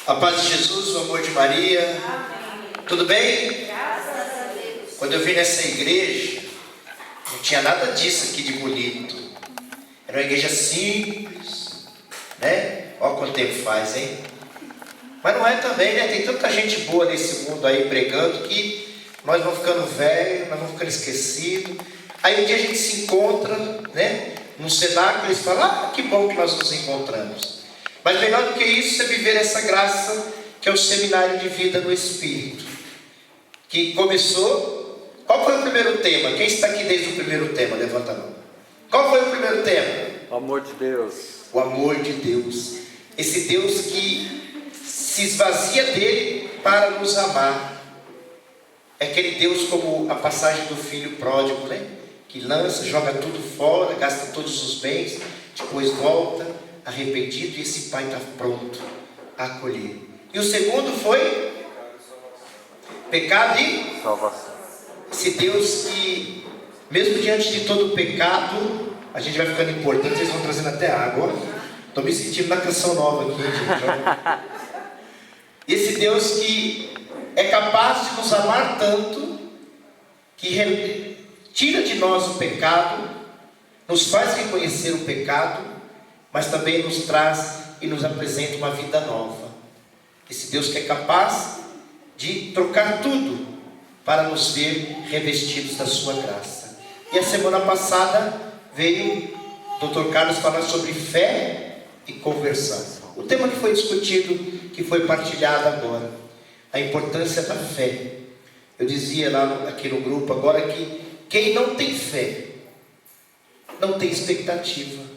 A paz de Jesus, o amor de Maria. Amém. Tudo bem? Graças a Deus. Quando eu vim nessa igreja, não tinha nada disso aqui de bonito. Era uma igreja simples, né? Olha quanto tempo faz, hein? Mas não é também, né? Tem tanta gente boa nesse mundo aí pregando que nós vamos ficando velhos, nós vamos ficando esquecidos. Aí um dia a gente se encontra, né? Num cenáculo, eles falam: ah, que bom que nós nos encontramos. Mas melhor do que isso é viver essa graça que é o seminário de vida no Espírito, que começou. Qual foi o primeiro tema? Quem está aqui desde o primeiro tema? Levanta a mão. Qual foi o primeiro tema? O amor de Deus. O amor de Deus. Esse Deus que se esvazia dele para nos amar. É aquele Deus como a passagem do filho pródigo, né? Que lança, joga tudo fora, gasta todos os bens, depois volta arrependido, e esse pai está pronto a acolher. E o segundo foi pecado e Salvação. esse Deus que, mesmo diante de todo o pecado, a gente vai ficando importante. Vocês vão trazendo até água. Estou me sentindo na canção nova aqui, gente. Esse Deus que é capaz de nos amar tanto, que tira de nós o pecado, nos faz reconhecer o pecado, mas também nos traz e nos apresenta uma vida nova. Esse Deus que é capaz de trocar tudo para nos ver revestidos da sua graça. E a semana passada veio o Dr. Carlos falar sobre fé e conversão. O tema que foi discutido, que foi partilhado agora, a importância da fé. Eu dizia lá aqui no grupo agora que quem não tem fé não tem expectativa.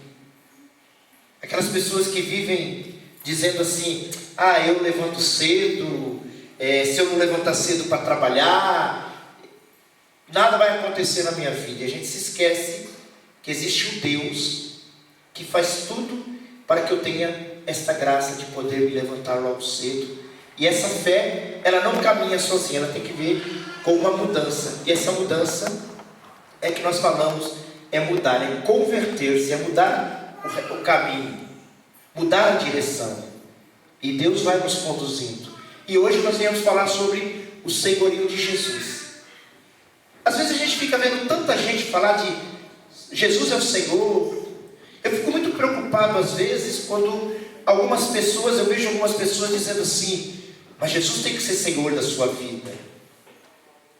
Aquelas pessoas que vivem dizendo assim: ah, eu levanto cedo, se eu não levantar cedo para trabalhar, nada vai acontecer na minha vida. E a gente se esquece que existe um Deus que faz tudo para que eu tenha esta graça de poder me levantar logo cedo. E essa fé, ela não caminha sozinha, ela tem que ver com uma mudança. E essa mudança é que nós falamos, é mudar, é converter-se, é mudar o caminho, mudar a direção. E Deus vai nos conduzindo. E hoje nós viemos falar sobre o senhorio de Jesus. Às vezes a gente fica vendo tanta gente falar de Jesus é o Senhor. Eu fico muito preocupado às vezes quando eu vejo algumas pessoas dizendo assim: mas Jesus tem que ser Senhor da sua vida,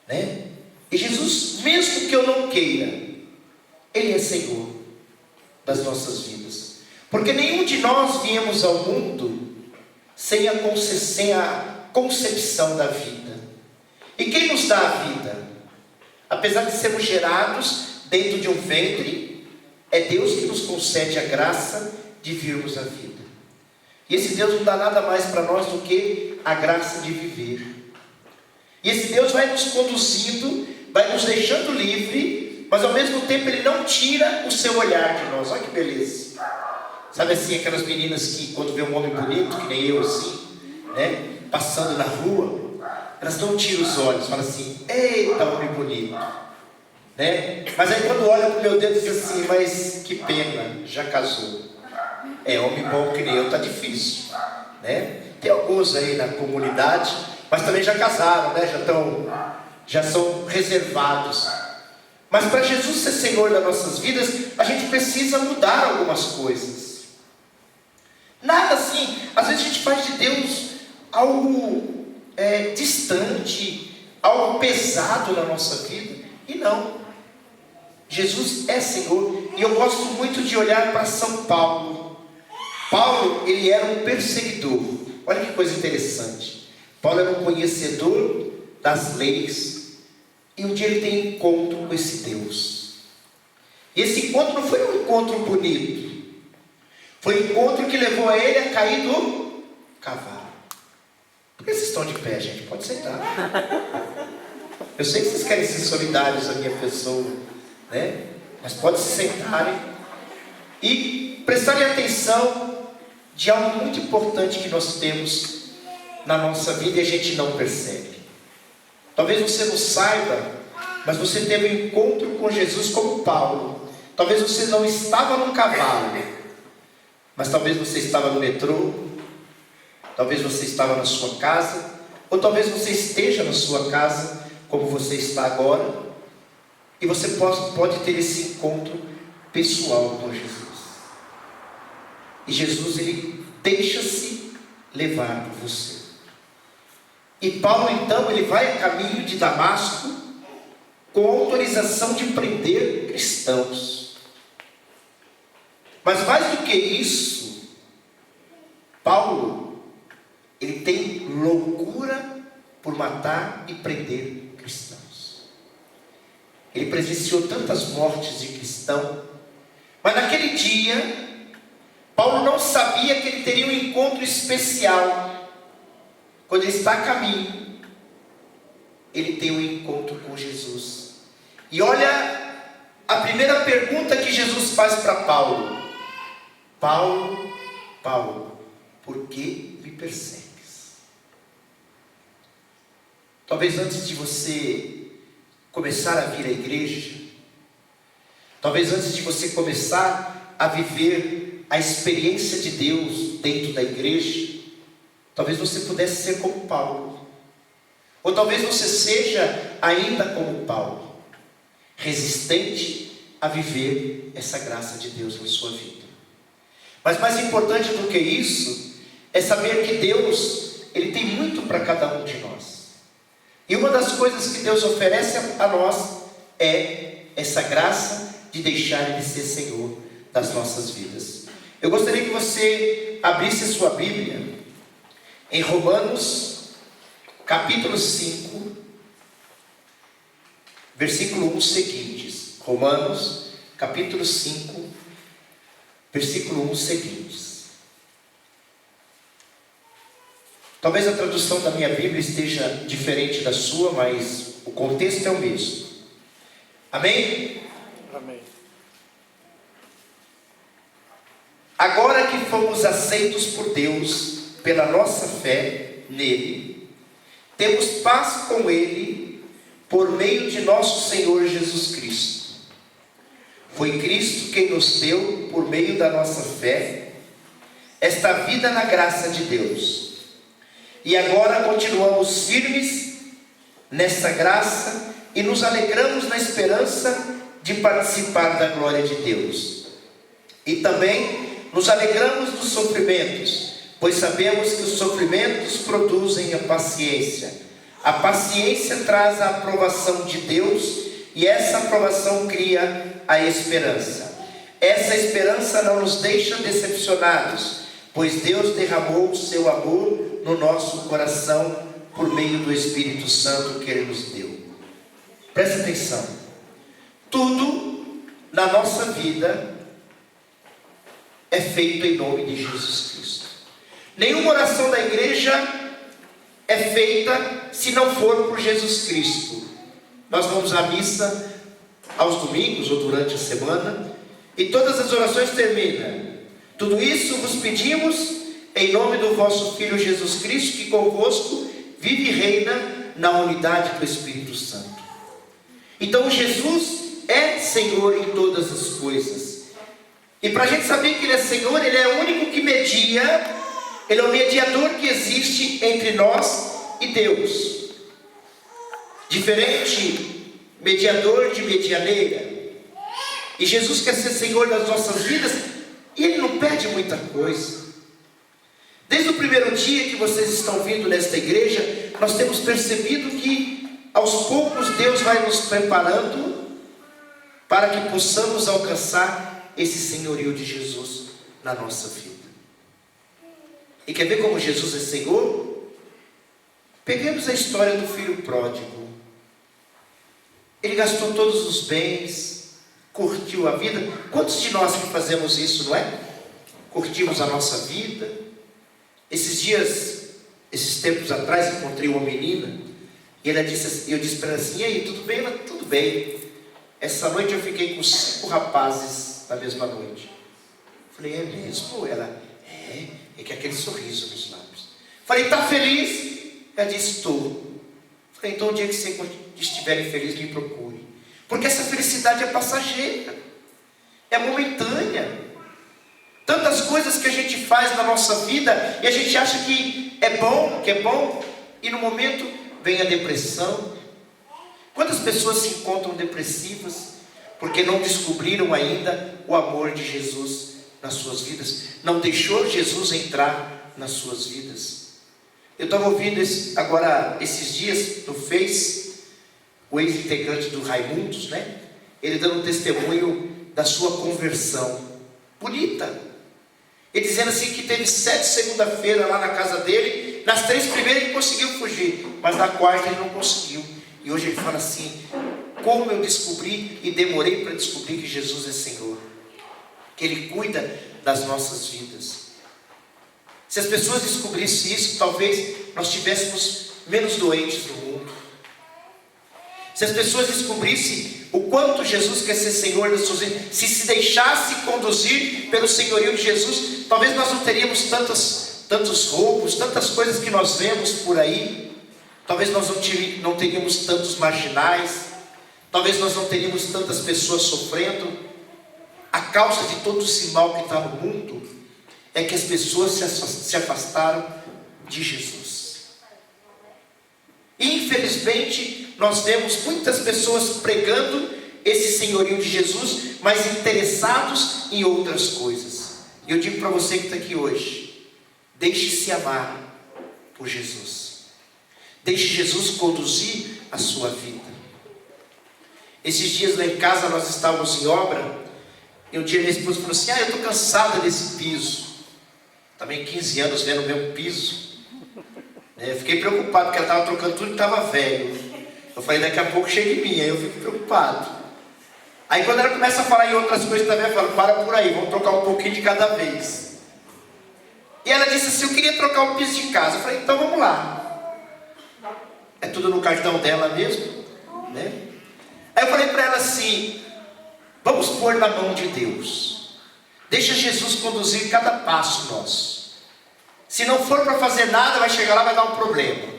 né? E Jesus, mesmo que eu não queira, Ele é Senhor das nossas vidas. Porque nenhum de nós viemos ao mundo sem a concepção da vida. E quem nos dá a vida? Apesar de sermos gerados dentro de um ventre, é Deus que nos concede a graça de virmos a vida. E esse Deus não dá nada mais para nós do que a graça de viver. E esse Deus vai nos conduzindo, vai nos deixando livre, mas ao mesmo tempo Ele não tira o seu olhar de nós. Olha que beleza. Sabe assim, aquelas meninas que quando vê um homem bonito, que nem eu assim, né, passando na rua, elas não tiram os olhos, falam assim: eita, homem bonito, né? Mas aí quando olha para o meu dedo diz assim: mas que pena, já casou. Homem bom que nem eu tá difícil, né? Tem alguns aí na comunidade, mas também já casaram, né? Já são reservados. Mas para Jesus ser Senhor das nossas vidas, a gente precisa mudar algumas coisas. Nada assim, às vezes a gente faz de Deus algo distante, algo pesado na nossa vida. E não, Jesus é Senhor. E eu gosto muito de olhar para São Paulo. Paulo, ele era um perseguidor. Olha que coisa interessante. Paulo era um conhecedor das leis. E um dia ele tem um encontro com esse Deus. E esse encontro não foi um encontro bonito. Foi um encontro que levou a ele a cair do cavalo. Por que vocês estão de pé, gente? Pode sentar. Eu sei que vocês querem ser solidários à minha pessoa, né? Mas pode se sentarem e prestarem atenção de algo muito importante que nós temos na nossa vida e a gente não percebe. Talvez você não saiba, mas você teve um encontro com Jesus como Paulo. Talvez você não estava num cavalo, mas talvez você estava no metrô, Talvez você estava na sua casa, ou talvez você esteja na sua casa, como você está agora, e você pode ter esse encontro pessoal com Jesus. E Jesus, ele deixa-se levar por você. E Paulo, então, ele vai a caminho de Damasco com autorização de prender cristãos. Mas mais do que isso, Paulo, ele tem loucura por matar e prender cristãos. Ele presenciou tantas mortes de cristão, mas naquele dia, Paulo não sabia que ele teria um encontro especial. Quando ele está a caminho, ele tem um encontro com Jesus. E olha a primeira pergunta que Jesus faz para Paulo: Paulo, Paulo, por que me persegues? Talvez antes de você começar a vir à igreja, talvez antes de você começar a viver a experiência de Deus dentro da igreja, talvez você pudesse ser como Paulo. Ou talvez você seja ainda como Paulo, resistente a viver essa graça de Deus na sua vida. Mas mais importante do que isso, é saber que Deus, ele tem muito para cada um de nós. E uma das coisas que Deus oferece a nós é essa graça de deixar Ele ser Senhor das nossas vidas. Eu gostaria que você abrisse a sua Bíblia em Romanos, capítulo 5, versículo 1 seguintes. Romanos, capítulo 5, versículo 1 seguintes. Talvez a tradução da minha Bíblia esteja diferente da sua, mas o contexto é o mesmo. Amém? Amém. Agora que fomos aceitos por Deus pela nossa fé nele, temos paz com Ele por meio de nosso Senhor Jesus Cristo. Foi Cristo quem nos deu, por meio da nossa fé, esta vida na graça de Deus. E agora continuamos firmes nessa graça e nos alegramos na esperança de participar da glória de Deus. E também nos alegramos dos sofrimentos, pois sabemos que os sofrimentos produzem a paciência. A paciência traz a aprovação de Deus, e essa aprovação cria a esperança. Essa esperança não nos deixa decepcionados, pois Deus derramou o seu amor no nosso coração por meio do Espírito Santo que Ele nos deu. Presta atenção. Tudo na nossa vida é feito em nome de Jesus Cristo. Nenhuma oração da igreja é feita se não for por Jesus Cristo. Nós vamos à missa aos domingos ou durante a semana, e todas as orações terminam: tudo isso vos pedimos em nome do vosso Filho Jesus Cristo, que convosco vive e reina na unidade do Espírito Santo. Então Jesus é Senhor em todas as coisas. E para a gente saber que Ele é Senhor, Ele é o único que media, Ele é o mediador que existe entre nós e Deus. Diferente mediador de medianeira. E Jesus quer ser Senhor das nossas vidas, e Ele não pede muita coisa. Desde o primeiro dia que vocês estão vindo nesta igreja, nós temos percebido que aos poucos Deus vai nos preparando para que possamos alcançar esse senhorio de Jesus na nossa vida. E quer ver como Jesus é Senhor? Peguemos a história do filho pródigo. Ele gastou todos os bens, curtiu a vida. Quantos de nós que fazemos isso, não é? Curtimos a nossa vida. Esses tempos atrás, encontrei uma menina, e eu disse para ela assim: e aí, tudo bem? Ela: tudo bem. Essa noite eu fiquei com 5 rapazes na mesma noite. Falei: é mesmo? Ela: é que aquele sorriso nos lábios. Falei: está feliz? Ela disse: estou. Falei: então o dia que você estiver infeliz, me procure. Porque essa felicidade é passageira, é momentânea. Tantas coisas que a gente faz na nossa vida e a gente acha que que é bom, e no momento vem a depressão. Quantas pessoas se encontram depressivas porque não descobriram ainda o amor de Jesus nas suas vidas, não deixou Jesus entrar nas suas vidas? Eu estava ouvindo agora esses dias no Face, o ex-integrante do Raimundos, né? Ele dando um testemunho da sua conversão, bonita. Ele dizendo assim que teve 7 segunda-feira lá na casa dele, nas 3 primeiras ele conseguiu fugir, mas na quarta ele não conseguiu. E hoje ele fala assim: como eu descobri e demorei para descobrir que Jesus é Senhor, que Ele cuida das nossas vidas. Se as pessoas descobrissem isso, talvez nós tivéssemos menos doentes no mundo. Se as pessoas descobrissem o quanto Jesus quer ser Senhor das suas vidas, se deixasse conduzir pelo senhorio de Jesus, talvez nós não teríamos tantos roubos, tantas coisas que nós vemos por aí. Talvez nós não teríamos tantos marginais. Talvez nós não teríamos tantas pessoas sofrendo. A causa de todo esse mal que está no mundo é que as pessoas se afastaram de Jesus. Infelizmente, nós vemos muitas pessoas pregando esse senhorio de Jesus, mas interessados em outras coisas. E eu digo para você que está aqui hoje: deixe-se amar por Jesus. Deixe Jesus conduzir a sua vida. Esses dias lá em casa nós estávamos em obra, e um dia minha esposa falou assim: eu estou cansada desse piso. Também 15 anos vendo o mesmo piso. Eu fiquei preocupado, porque ela estava trocando tudo e estava velho. Eu falei: daqui a pouco chega em mim. Aí eu fico preocupado. Aí quando ela começa a falar em outras coisas também, eu falo: para por aí, vamos trocar um pouquinho de cada vez. E ela disse assim: eu queria trocar o piso de casa. Eu falei: então vamos lá. É tudo no cartão dela mesmo, né? Aí eu falei para ela assim: vamos pôr na mão de Deus. Deixa Jesus conduzir cada passo nosso. Se não for para fazer nada, vai chegar lá, vai dar um problema.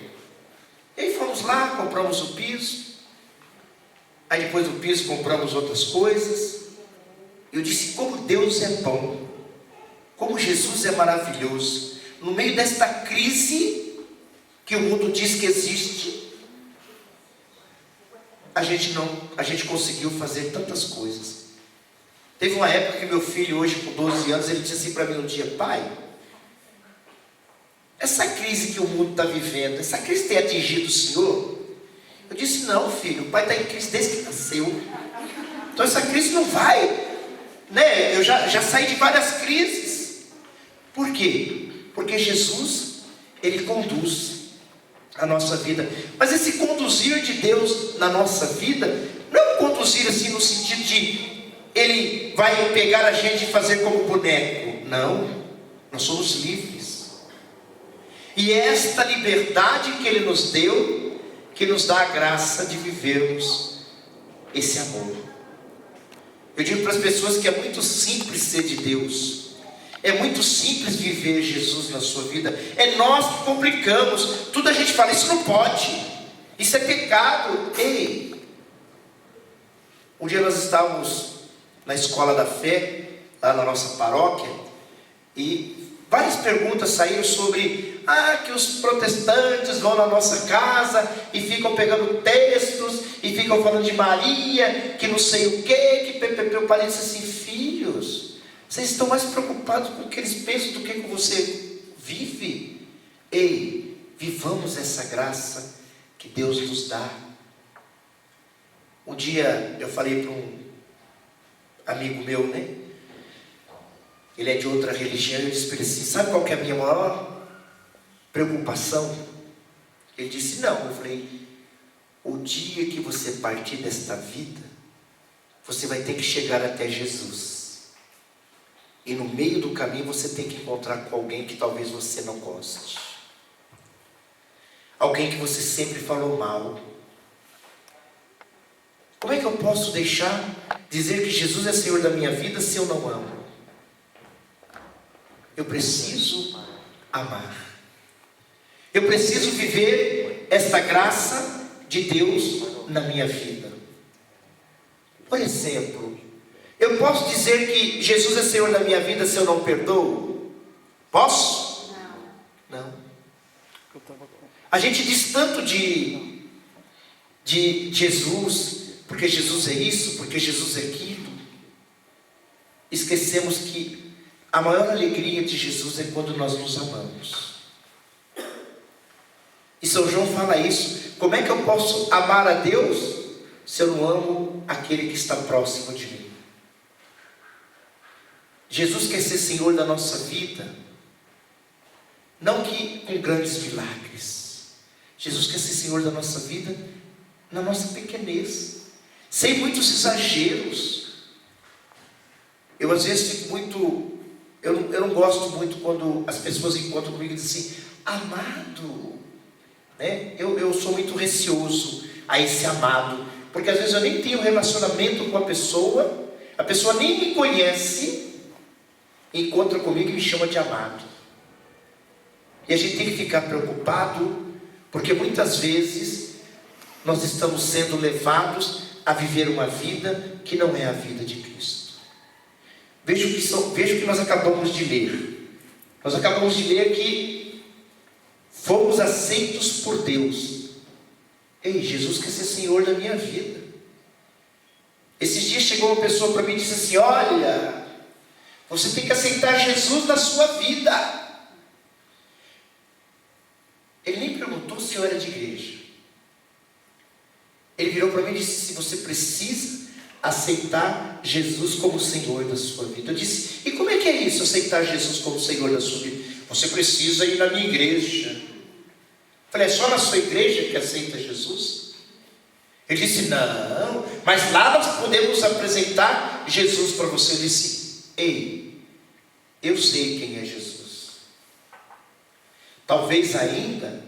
E aí fomos lá, compramos o piso. Aí depois do piso compramos outras coisas. Eu disse: como Deus é bom, como Jesus é maravilhoso. No meio desta crise que o mundo diz que existe, a gente conseguiu fazer tantas coisas. Teve uma época que meu filho, hoje com 12 anos, ele disse assim para mim um dia: pai, essa crise que o mundo está vivendo, essa crise tem atingido o senhor? Eu disse: não, filho, o pai está em crise desde que nasceu. Então essa crise não vai, né? Eu já saí de várias crises. Por quê? Porque Jesus, Ele conduz a nossa vida. Mas esse conduzir de Deus na nossa vida não é um conduzir assim no sentido de Ele vai pegar a gente e fazer como boneco. Não, nós somos livres. E é esta liberdade que Ele nos deu que nos dá a graça de vivermos esse amor. Eu digo para as pessoas que é muito simples ser de Deus. É muito simples viver Jesus na sua vida. É nós que complicamos. Tudo a gente fala: isso não pode, isso é pecado. Ei, um dia nós estávamos na escola da fé, lá na nossa paróquia, e várias perguntas saíram sobre que os protestantes vão na nossa casa e ficam pegando textos e ficam falando de Maria, que não sei o que PPP. Eu parei assim: filhos, vocês estão mais preocupados com o que eles pensam do que com você vive? Ei, vivamos essa graça que Deus nos dá. Um dia eu falei para um amigo meu, né? Ele é de outra religião. Eu disse para ele assim: sabe qual que é a minha maior preocupação? Ele disse: não. Eu falei: o dia que você partir desta vida, você vai ter que chegar até Jesus. E no meio do caminho você tem que encontrar com alguém que talvez você não goste. Alguém que você sempre falou mal. Como é que eu posso deixar dizer que Jesus é Senhor da minha vida se eu não amo? Eu preciso amar. Eu preciso viver esta graça de Deus na minha vida. Por exemplo, eu posso dizer que Jesus é Senhor da minha vida se eu não perdoo? Posso? Não. Não. A gente diz tanto de Jesus, porque Jesus é isso, porque Jesus é aquilo. Esquecemos que a maior alegria de Jesus é quando nós nos amamos. E São João fala isso. Como é que eu posso amar a Deus se eu não amo aquele que está próximo de mim? Jesus quer ser Senhor da nossa vida, não que com grandes milagres. Jesus quer ser Senhor da nossa vida na nossa pequenez, sem muitos exageros. Eu às vezes fico muito... Eu não gosto muito quando as pessoas encontram comigo e dizem assim, amado, né? Eu sou muito receoso a esse amado, porque às vezes eu nem tenho relacionamento com a pessoa nem me conhece, encontra comigo e me chama de amado. E a gente tem que ficar preocupado, porque muitas vezes nós estamos sendo levados a viver uma vida que não é a vida de Cristo. Veja o que nós acabamos de ler. Nós acabamos de ler que fomos aceitos por Deus. Ei, Jesus quer ser Senhor da minha vida. Esses dias chegou uma pessoa para mim e disse assim, olha, você tem que aceitar Jesus na sua vida. Ele nem perguntou se eu era de igreja. Ele virou para mim e disse, se você precisa aceitar Jesus como Senhor da sua vida. Eu disse, e como é que é isso, aceitar Jesus como Senhor da sua vida? Você precisa ir na minha igreja. Eu falei, é só na sua igreja que aceita Jesus? Ele disse, não, mas lá nós podemos apresentar Jesus para você. Eu disse, ei, eu sei quem é Jesus. Talvez ainda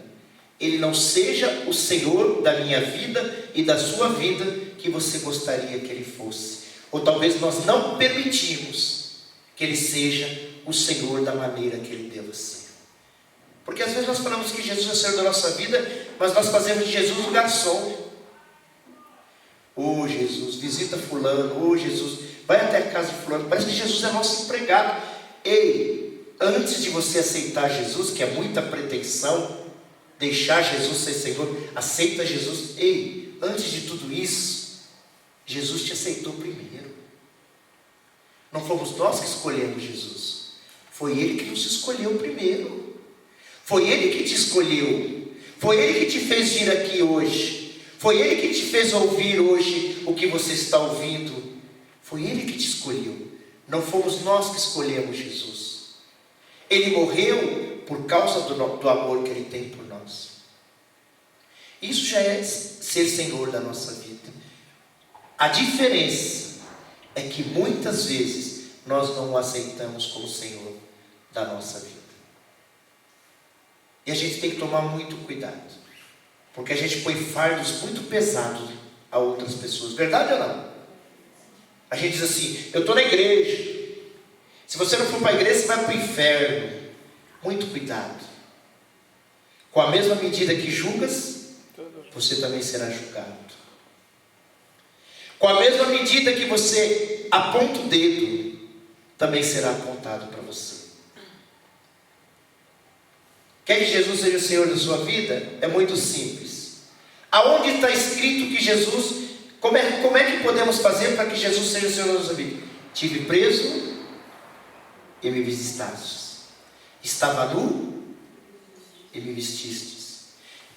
Ele não seja o Senhor da minha vida e da sua vida que você gostaria que Ele fosse. Ou talvez nós não permitimos que Ele seja o Senhor da maneira que Ele deva ser. Porque às vezes nós falamos que Jesus é o Senhor da nossa vida, mas nós fazemos de Jesus um garçom. Oh Jesus, visita fulano, oh Jesus, vai até a casa de fulano. Parece que Jesus é nosso empregado. Ei, antes de você aceitar Jesus, que é muita pretensão, deixar Jesus ser Senhor, aceita Jesus. Ei, antes de tudo isso, Jesus te aceitou primeiro. Não fomos nós que escolhemos Jesus, foi Ele que nos escolheu primeiro. Foi Ele que te escolheu, foi Ele que te fez vir aqui hoje, foi Ele que te fez ouvir hoje o que você está ouvindo. Foi Ele que te escolheu, não fomos nós que escolhemos Jesus. Ele morreu por causa do amor que Ele tem por nós. Isso já é ser Senhor da nossa vida. A diferença é que muitas vezes nós não o aceitamos como Senhor da nossa vida. E a gente tem que tomar muito cuidado, porque a gente põe fardos muito pesados a outras pessoas. Verdade ou não? A gente diz assim, eu estou na igreja, se você não for para a igreja você vai para o inferno. Muito cuidado. Com a mesma medida que julgas, você também será julgado. Com a mesma medida que você aponta o dedo, também será apontado para você. Quer que Jesus seja o Senhor da sua vida? É muito simples. Aonde está escrito que Jesus... Como é que podemos fazer para que Jesus seja o Senhor da nossa vida? Tive preso e me visitastes. Estava nu e me vestistes.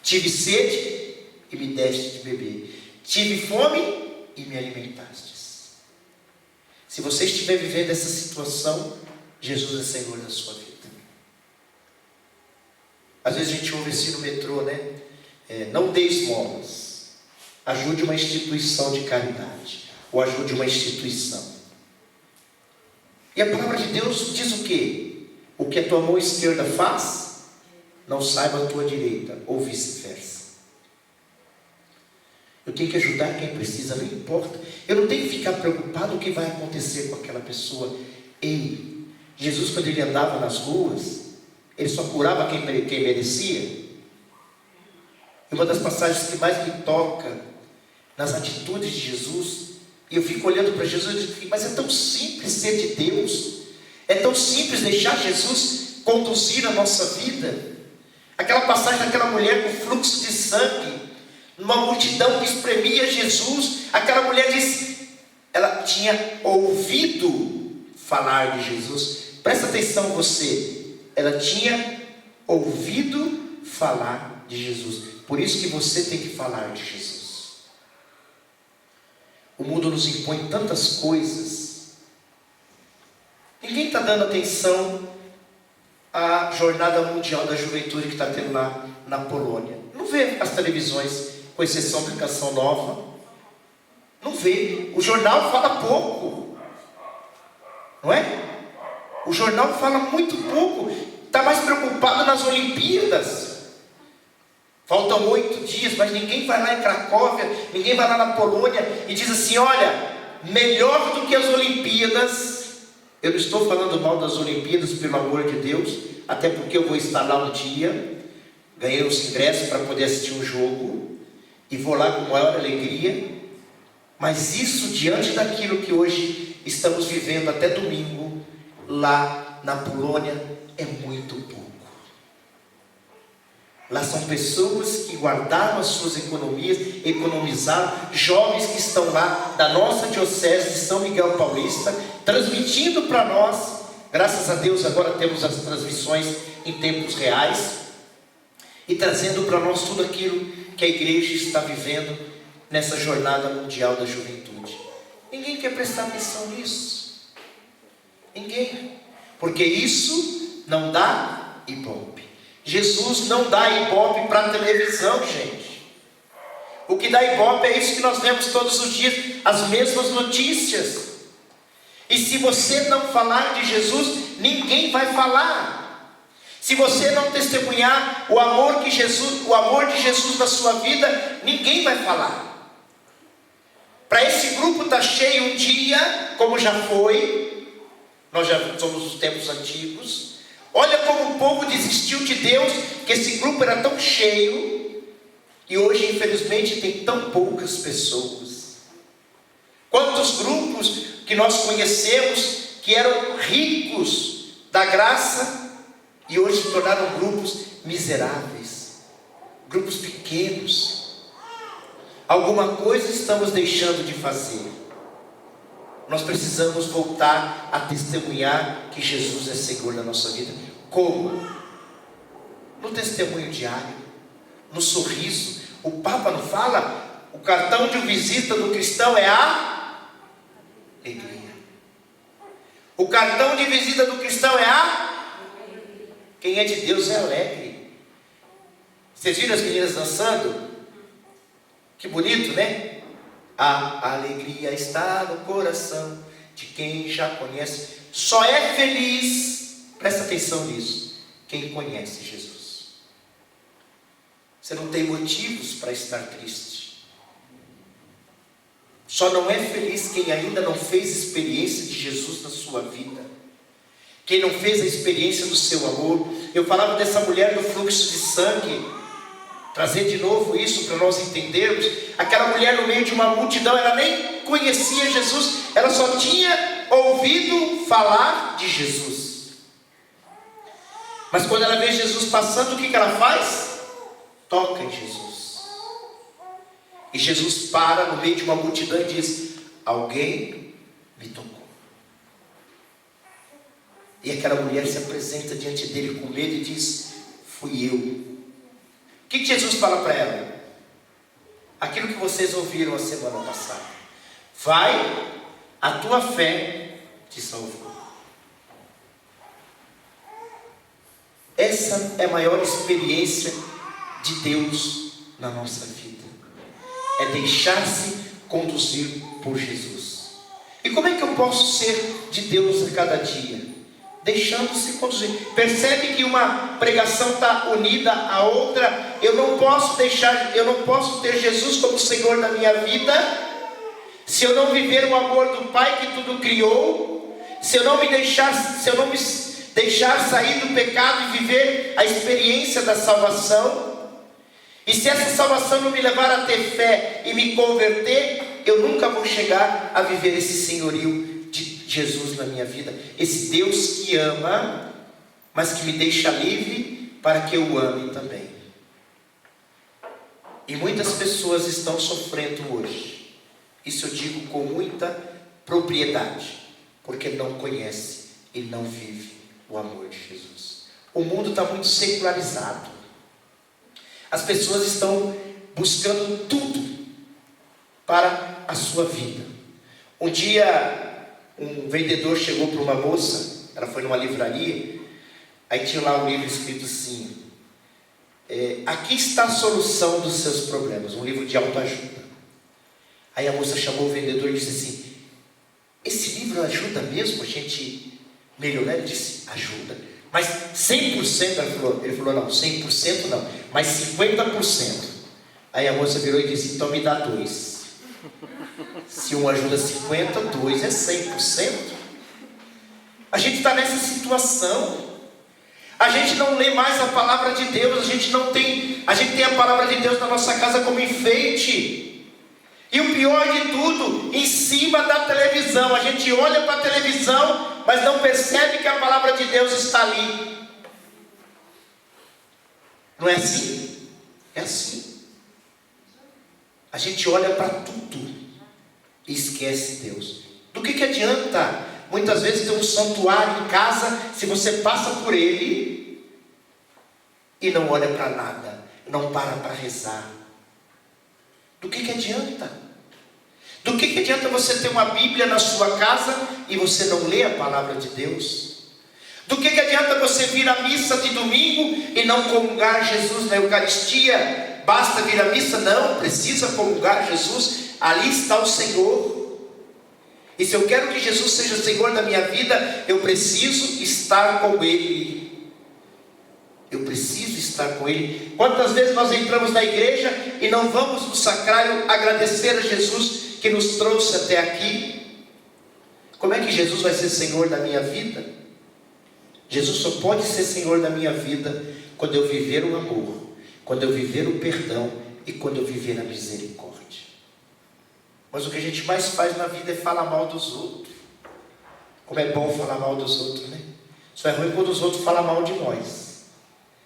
Tive sede e me deste de beber. Tive fome e me alimentastes. Se você estiver vivendo essa situação, Jesus é Senhor da sua vida. Às vezes a gente ouve assim no metrô, né? Não dê esmolas, ajude uma instituição de caridade, ou ajude uma instituição. E a palavra de Deus diz o quê? O que a tua mão esquerda faz, não saiba a tua direita, ou vice-versa. Eu tenho que ajudar quem precisa, não importa. Eu não tenho que ficar preocupado o que vai acontecer com aquela pessoa. Ei, Jesus, quando Ele andava nas ruas, Ele só curava quem merecia. E uma das passagens que mais me toca nas atitudes de Jesus, e eu fico olhando para Jesus e digo, mas é tão simples ser de Deus, é tão simples deixar Jesus conduzir a nossa vida. Aquela passagem daquela mulher com fluxo de sangue, numa multidão que espremia Jesus. Aquela mulher disse, ela tinha ouvido falar de Jesus. Presta atenção você, ela tinha ouvido falar de Jesus. Por isso que você tem que falar de Jesus. O mundo nos impõe tantas coisas. Ninguém está dando atenção à Jornada Mundial da Juventude que está tendo lá na Polônia. Não vê as televisões, com exceção da Canção Nova. Não vê. O jornal fala pouco. Não é? O jornal fala muito pouco. Está mais preocupado nas Olimpíadas. Faltam 8 dias, mas ninguém vai lá em Cracóvia, ninguém vai lá na Polônia e diz assim, olha, melhor do que as Olimpíadas. Eu não estou falando mal das Olimpíadas, pelo amor de Deus, até porque eu vou estar lá um dia, ganhei os ingressos para poder assistir um jogo, e vou lá com maior alegria, mas isso diante daquilo que hoje estamos vivendo até domingo, lá na Polônia, é muito pouco. Lá são pessoas que guardaram as suas economias, economizaram, jovens que estão lá da nossa diocese de São Miguel Paulista, transmitindo para nós. Graças a Deus agora temos as transmissões em tempos reais, e trazendo para nós tudo aquilo que a igreja está vivendo nessa jornada mundial da juventude. Ninguém quer prestar atenção nisso. Ninguém. Porque isso não dá ibope. Jesus não dá ibope para a televisão, gente. O que dá ibope é isso que nós vemos todos os dias, as mesmas notícias. E se você não falar de Jesus, ninguém vai falar. Se você não testemunhar o amor de Jesus na sua vida, ninguém vai falar. Para esse grupo estar cheio um dia, como já foi, nós já somos os tempos antigos. Olha como o povo desistiu de Deus, que esse grupo era tão cheio, e hoje infelizmente tem tão poucas pessoas. Quantos grupos que nós conhecemos, que eram ricos da graça, e hoje se tornaram grupos miseráveis, grupos pequenos. Alguma coisa estamos deixando de fazer. Nós precisamos voltar a testemunhar que Jesus é Senhor na nossa vida. Como? No testemunho diário, no sorriso. O Papa não fala? O cartão de visita do cristão é a alegria. O cartão de visita do cristão é a... Quem é de Deus é alegre. Vocês viram as meninas dançando? Que bonito, né? A alegria está no coração de quem já conhece. Só é feliz, presta atenção nisso, quem conhece Jesus. Você não tem motivos para estar triste. Só não é feliz quem ainda não fez experiência de Jesus na sua vida. Quem não fez a experiência do seu amor. Eu falava dessa mulher do fluxo de sangue. Trazer de novo isso para nós entendermos. Aquela mulher no meio de uma multidão, ela nem conhecia Jesus, ela só tinha ouvido falar de Jesus. Mas quando ela vê Jesus passando, o que ela faz? Toca em Jesus. E Jesus para no meio de uma multidão e diz: alguém me tocou. E aquela mulher se apresenta diante dele com medo e diz: fui eu. O que Jesus fala para ela? Aquilo que vocês ouviram a semana passada. Vai, a tua fé te salvou. Essa é a maior experiência de Deus na nossa vida. É deixar-se conduzir por Jesus. E como é que eu posso ser de Deus a cada dia? Deixando-se conduzir. Percebe que uma pregação está unida à outra. Eu não posso ter Jesus como Senhor da minha vida se eu não viver o amor do Pai que tudo criou, se eu não me deixar sair do pecado e viver a experiência da salvação. E se essa salvação não me levar a ter fé e me converter, eu nunca vou chegar a viver esse senhorio de Jesus na minha vida. Esse Deus que ama, mas que me deixa livre para que eu ame também. E muitas pessoas estão sofrendo hoje. Isso eu digo com muita propriedade, porque não conhece e não vive o amor de Jesus. O mundo está muito secularizado. As pessoas estão buscando tudo para a sua vida. Um dia, um vendedor chegou para uma moça, ela foi numa livraria, aí tinha lá um livro escrito assim, aqui está a solução dos seus problemas, um livro de autoajuda. Aí a moça chamou o vendedor e disse assim, esse livro ajuda mesmo a gente melhorar? Ele disse, ajuda, mas 100%? Ele falou, não, 100% não, mas 50%. Aí a moça virou e disse, então me dá 2. Se um ajuda 50, 2 é 100%. A gente está nessa situação. A gente não lê mais a palavra de Deus. A gente tem a palavra de Deus na nossa casa como enfeite. E o pior de tudo, em cima da televisão. A gente olha para a televisão, mas não percebe que a palavra de Deus está ali. Não é assim? É assim. A gente olha para tudo e esquece Deus. Do que adianta muitas vezes ter um santuário em casa se você passa por ele e não olha para nada, não para rezar? Do que adianta? Do que adianta você ter uma Bíblia na sua casa e você não lê a palavra de Deus? Do que adianta você vir à missa de domingo e não comungar Jesus na Eucaristia? Basta vir à missa? Não, precisa comungar Jesus. Ali está o Senhor. E se eu quero que Jesus seja o Senhor da minha vida, eu preciso estar com Ele. Eu preciso estar com Ele. Quantas vezes nós entramos na igreja e não vamos no sacrário agradecer a Jesus que nos trouxe até aqui? Como é que Jesus vai ser Senhor da minha vida? Jesus só pode ser Senhor da minha vida quando eu viver o amor, quando eu viver o perdão e quando eu viver a misericórdia. Mas o que a gente mais faz na vida é falar mal dos outros. Como é bom falar mal dos outros, né? Só é ruim quando os outros falam mal de nós.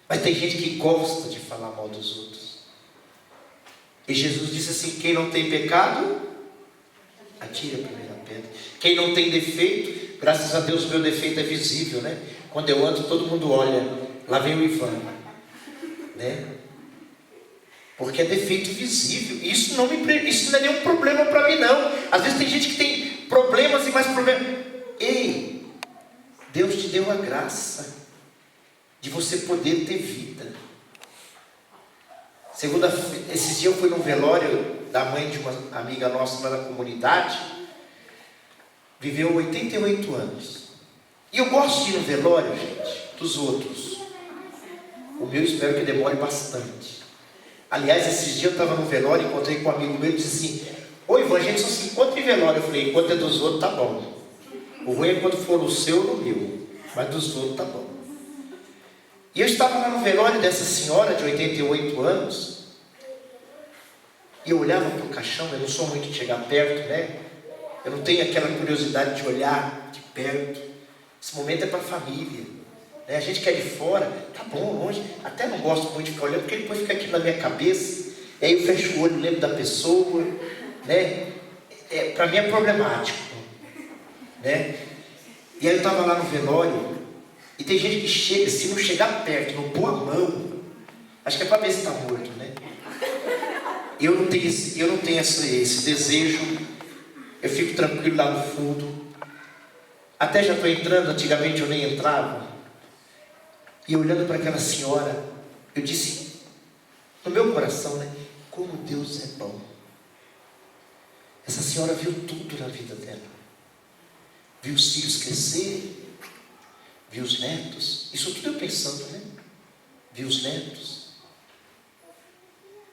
Mas tem gente que gosta de falar mal dos outros. E Jesus disse assim, quem não tem pecado, atire a primeira pedra. Quem não tem defeito, graças a Deus o meu defeito é visível, né? Quando eu ando todo mundo olha, lá vem o Ivan, né? Porque é defeito visível. Isso não é nenhum problema para mim, não. Às vezes tem gente que tem problemas e mais problemas. Ei, Deus te deu a graça de você poder ter vida. Esses dias eu fui num velório da mãe de uma amiga nossa lá da comunidade. Viveu 88 anos. E eu gosto de ir no velório, gente, dos outros. O meu espero que demore bastante. Aliás, esses dias eu estava no velório, encontrei com um amigo meu e disse assim, oi Ivan, a gente só se encontra em velório. Eu falei, enquanto é dos outros, tá bom. O ruim é quando for no seu ou no meu, mas dos outros tá bom. E eu estava lá no velório dessa senhora de 88 anos, e eu olhava para o caixão, eu não sou muito de chegar perto, né? Eu não tenho aquela curiosidade de olhar de perto. Esse momento é para a família. A gente que é de fora, tá bom, longe, até não gosto muito de ficar olhando, porque depois fica aqui na minha cabeça, e aí eu fecho o olho, lembro da pessoa, né? Para mim é problemático, né? E aí eu estava lá no velório, e tem gente que chega, se não chegar perto, não pôr a mão, acho que é para ver se está morto, né? Eu não tenho esse desejo, eu fico tranquilo lá no fundo, até já estou entrando, antigamente eu nem entrava. E olhando para aquela senhora, eu disse, no meu coração, né? Como Deus é bom. Essa senhora viu tudo na vida dela. Viu os filhos crescerem, viu os netos. Isso tudo eu pensando, né? Viu os netos,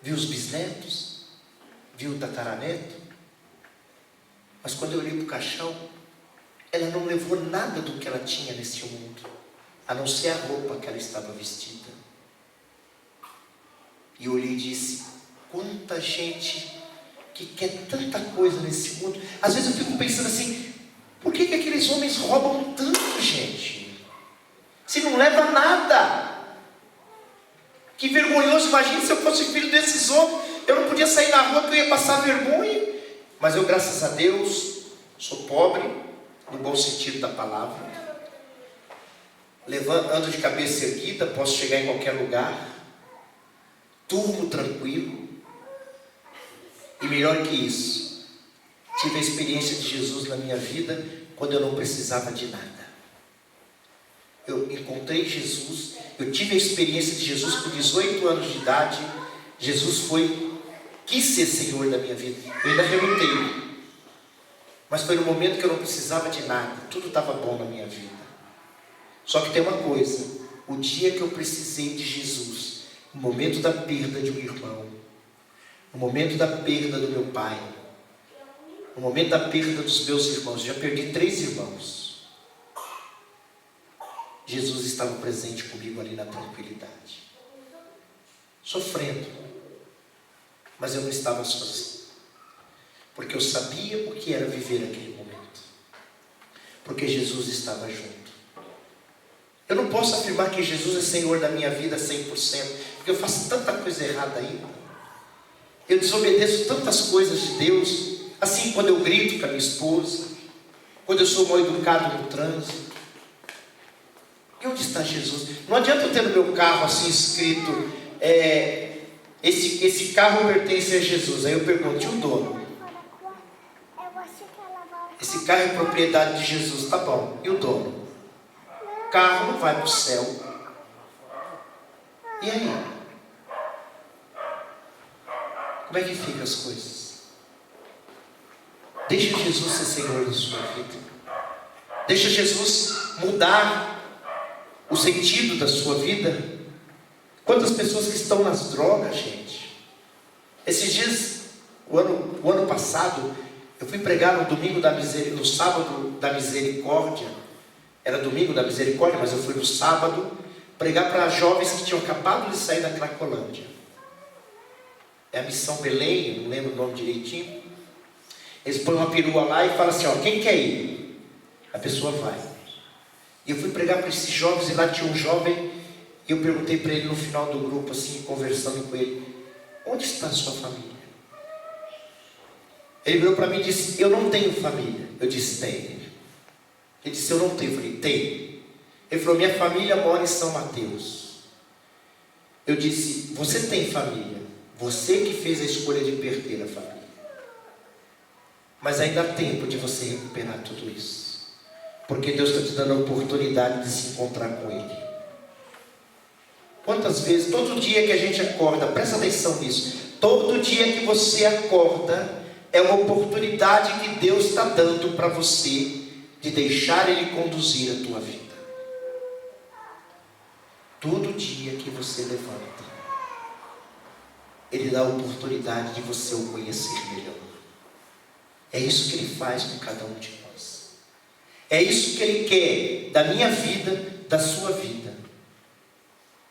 viu os bisnetos, viu o tataraneto. Mas quando eu olhei para o caixão, ela não levou nada do que ela tinha nesse mundo, a não ser a roupa que ela estava vestida. E eu olhei e disse, quanta gente que quer tanta coisa nesse mundo. Às vezes eu fico pensando assim, por que aqueles homens roubam tanto, gente? Se não leva nada. Que vergonhoso, imagine se eu fosse filho desses homens. Eu não podia sair na rua que eu ia passar vergonha. Mas eu, graças a Deus, sou pobre, no bom sentido da palavra. Ando de cabeça erguida, posso chegar em qualquer lugar. Durmo tranquilo. E melhor que isso, tive a experiência de Jesus na minha vida quando eu não precisava de nada. Eu encontrei Jesus, eu tive a experiência de Jesus com 18 anos de idade. Jesus quis ser Senhor da minha vida. Eu ainda relutei. Mas foi no momento que eu não precisava de nada. Tudo estava bom na minha vida. Só que tem uma coisa. O dia que eu precisei de Jesus, no momento da perda de um irmão, no momento da perda do meu pai, no momento da perda dos meus irmãos, já perdi 3 irmãos. Jesus estava presente comigo ali na tranquilidade. Sofrendo. Mas eu não estava sozinho. Porque eu sabia o que era viver aquele momento. Porque Jesus estava junto. Eu não posso afirmar que Jesus é Senhor da minha vida 100%. Porque eu faço tanta coisa errada ainda. Eu desobedeço tantas coisas de Deus. Assim, quando eu grito com a minha esposa. Quando eu sou mal educado no trânsito. E onde está Jesus? Não adianta eu ter no meu carro assim escrito, esse carro pertence a Jesus. Aí eu pergunto, e o dono? Esse carro é propriedade de Jesus, tá bom. E o dono? O carro não vai para o céu. E aí? Como é que ficam as coisas? Deixa Jesus ser Senhor da sua vida. Deixa Jesus mudar o sentido da sua vida. Quantas pessoas que estão nas drogas, gente. Esses dias, o ano passado, eu fui pregar no sábado da misericórdia. Era domingo da misericórdia, mas eu fui no sábado pregar para jovens que tinham acabado de sair da Cracolândia. É a Missão Belém, eu não lembro o nome direitinho. Eles põem uma perua lá e falam assim, quem quer ir? A pessoa vai. E eu fui pregar para esses jovens, e lá tinha um jovem, e eu perguntei para ele no final do grupo, assim, conversando com ele, onde está a sua família? Ele virou para mim e disse, eu não tenho família. Eu disse, tem. Ele disse, eu não tenho. Eu falei, tem. Ele falou, minha família mora em São Mateus. Eu disse, você tem família. Você que fez a escolha de perder a família. Mas ainda há tempo de você recuperar tudo isso. Porque Deus está te dando a oportunidade de se encontrar com Ele. Quantas vezes, todo dia que a gente acorda, presta atenção nisso. Todo dia que você acorda, é uma oportunidade que Deus está dando para você, de deixar Ele conduzir a tua vida. Todo dia que você levanta, Ele dá a oportunidade de você o conhecer melhor. É isso que Ele faz com cada um de nós. É isso que Ele quer da minha vida, da sua vida.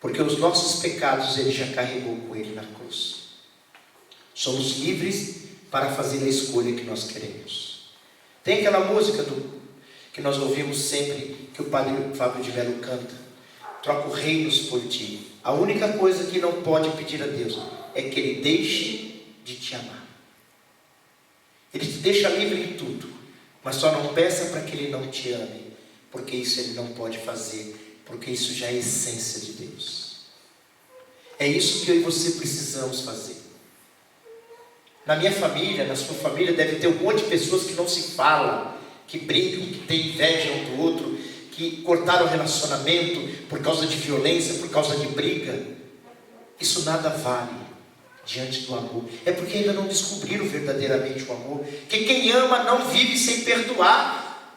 Porque os nossos pecados Ele já carregou com Ele na cruz. Somos livres para fazer a escolha que nós queremos. Tem aquela música que nós ouvimos sempre, que o Padre Fábio de Mello canta. Troco reinos por ti. A única coisa que não pode pedir a Deus é que Ele deixe de te amar. Ele te deixa livre em tudo. Mas só não peça para que Ele não te ame, porque isso Ele não pode fazer, porque isso já é a essência de Deus. É isso que eu e você precisamos fazer. Na minha família, na sua família, deve ter um monte de pessoas que não se falam, que brigam, que têm inveja um do outro, que cortaram o relacionamento por causa de violência, por causa de briga. Isso nada vale diante do amor. É porque ainda não descobriram verdadeiramente o amor. Que quem ama não vive sem perdoar.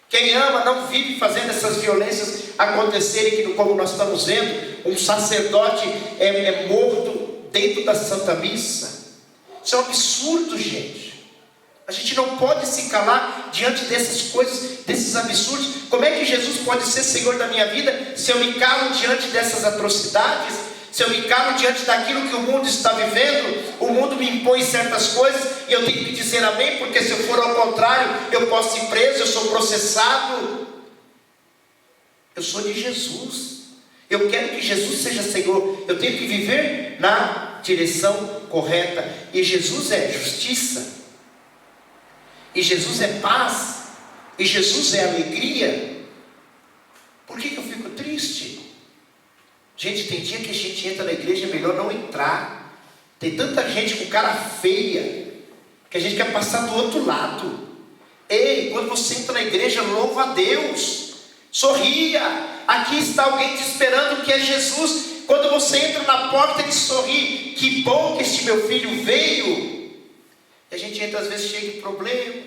Quem ama não vive fazendo essas violências acontecerem, que como nós estamos vendo, um sacerdote é morto dentro da Santa Missa. Isso é um absurdo, gente. A gente não pode se calar diante dessas coisas, desses absurdos. Como é que Jesus pode ser Senhor da minha vida se eu me calo diante dessas atrocidades? Se eu me calo diante daquilo que o mundo está vivendo? O mundo me impõe certas coisas e eu tenho que dizer amém, porque se eu for ao contrário, eu posso ir preso, eu sou processado. Eu sou de Jesus. Eu quero que Jesus seja Senhor. Eu tenho que viver na direção correta. E Jesus é justiça. E Jesus é paz. E Jesus é alegria. Por que eu fico triste? Gente, tem dia que a gente entra na igreja, é melhor não entrar. Tem tanta gente com cara feia, que a gente quer passar do outro lado. Ei, quando você entra na igreja, louva a Deus. Sorria. Aqui está alguém te esperando, que é Jesus. Quando você entra na porta, ele sorri. Que bom que este meu filho veio. E a gente entra às vezes cheio de problema,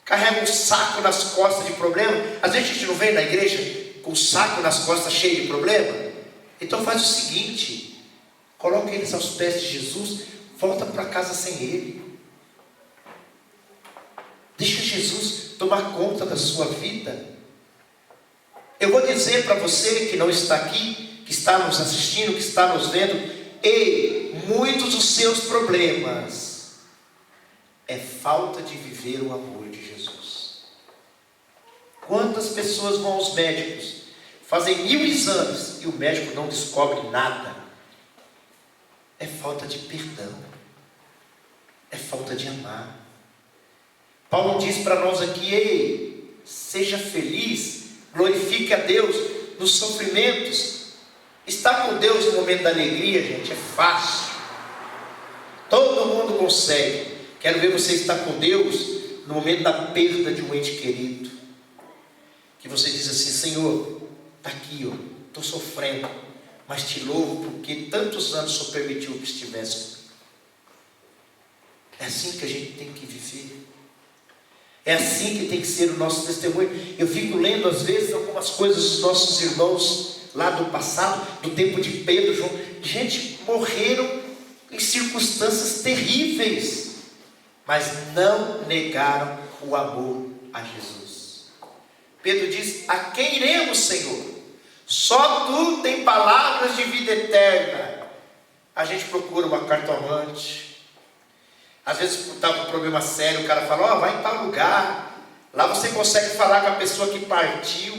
carrega um saco nas costas de problema. Às vezes a gente não vem na igreja com o saco nas costas cheio de problema. Então faz o seguinte: coloca eles aos pés de Jesus. Volta para casa sem ele. Deixa Jesus tomar conta da sua vida. Eu vou dizer para você que não está aqui, que está nos assistindo, que está nos vendo: ei, muitos dos seus problemas é falta de viver o amor de Jesus. Quantas pessoas vão aos médicos, fazem 1000 exames e o médico não descobre nada? É falta de perdão, é falta de amar. Paulo diz para nós aqui: ei, seja feliz, glorifique a Deus nos sofrimentos. Estar com Deus no momento da alegria, gente, é fácil. Todo mundo consegue. Quero ver você estar com Deus no momento da perda de um ente querido. Que você diz assim: Senhor, está aqui, estou sofrendo, mas te louvo porque tantos anos o Senhor permitiu que estivesse comigo. É assim que a gente tem que viver. É assim que tem que ser o nosso testemunho. Eu fico lendo às vezes algumas coisas dos nossos irmãos lá do passado, do tempo de Pedro, João. Gente, morreram em circunstâncias terríveis, mas não negaram o amor a Jesus. Pedro diz: a quem iremos, Senhor? Só tu tem palavras de vida eterna. A gente procura uma cartomante. Às vezes está com um problema sério, o cara fala: vai em tal lugar, lá você consegue falar com a pessoa que partiu.